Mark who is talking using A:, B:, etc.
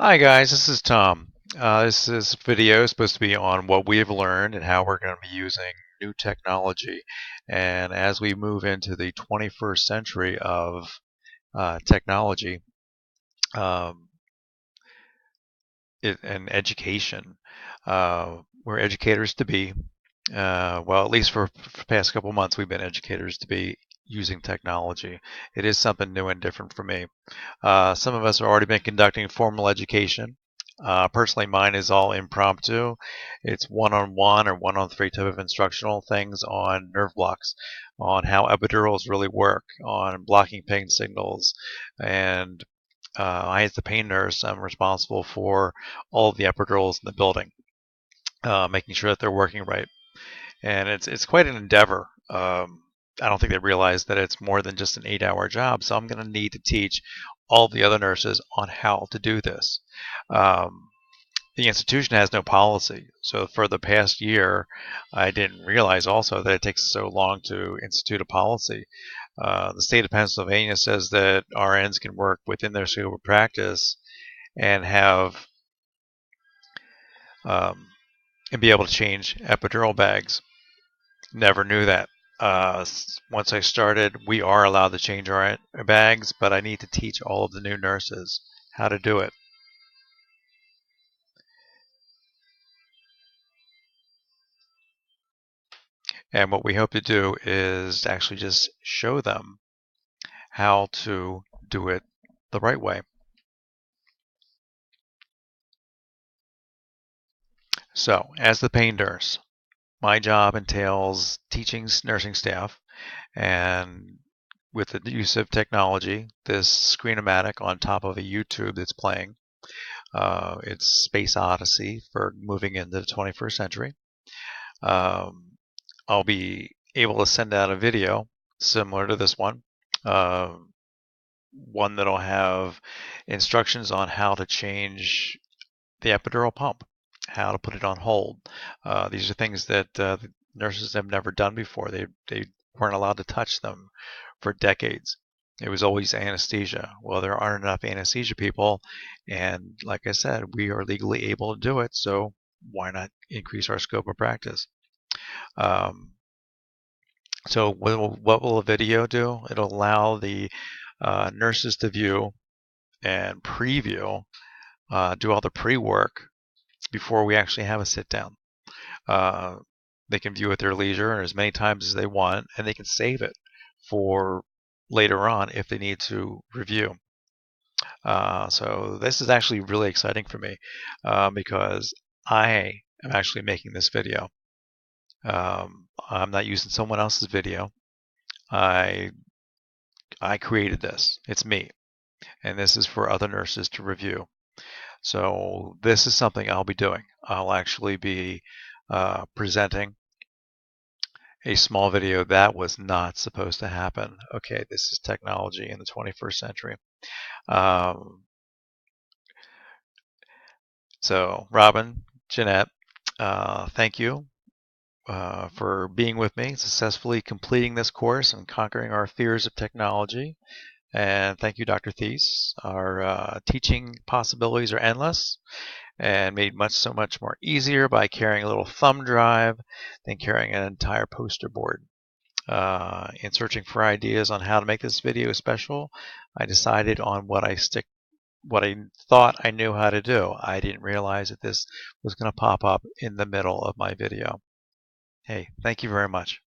A: Hi guys, this is Tom. This video is supposed to be on what we've learned and how we're going to be using new technology. And as we move into the 21st century of technology um, and education, we're educators to be. Well, at least for the past couple months, we've been educators to be using technology. It is something new and different for me. Some of us have already been conducting formal education. Personally, mine is all impromptu. It's one-on-one or one-on-three type of instructional things on nerve blocks, on how epidurals really work, on blocking pain signals. And I, as the pain nurse, I'm responsible for all of the epidurals in the building, making sure that they're working right. And it's quite an endeavor. I don't think they realize that it's more than just an 8-hour job. So I'm going to need to teach all the other nurses on how to do this. Um, the institution has no policy. So for the past year, I didn't realize also that it takes so long to institute a policy. The state of Pennsylvania says that RNs can work within their scope of practice and have um, and be able to change epidural bags. Never knew that. Once I started, we are allowed to change our bags, but I need to teach all of the new nurses how to do it. And what we hope to do is actually just show them how to do it the right way. So, as the pain nurse, my job entails teaching nursing staff and with the use of technology, this Screenomatic on top of a YouTube that's playing. It's Space Odyssey for moving into the 21st century. Um, I'll be able to send out a video similar to this one, uh, one that'll have instructions on how to change the epidural pump, how to put it on hold. These are things that the nurses have never done before. They weren't allowed to touch them for decades. It was always anesthesia. Well, there aren't enough anesthesia people, and like I said, we are legally able to do it. So why not increase our scope of practice? Um, so what will a video do? It'll allow the nurses to view and preview, do all the pre-work before we actually have a sit down. Uh, they can view at their leisure as many times as they want, and they can save it for later on if they need to review. So this is actually really exciting for me because I am actually making this video. I'm not using someone else's video. I I created this. It's me, and this is for other nurses to review. So this is something I'll be doing. I'll actually be presenting a small video that was not supposed to happen. Okay, this is technology in the 21st century. Um, so Robin, Jeanette, thank you for being with me, successfully completing this course and conquering our fears of technology. And thank you, Dr. Thies. Our teaching possibilities are endless and made so much more easier by carrying a little thumb drive than carrying an entire poster board. In searching for ideas on how to make this video special, I decided on what I thought I knew how to do. I didn't realize that this was going to pop up in the middle of my video. Hey, thank you very much.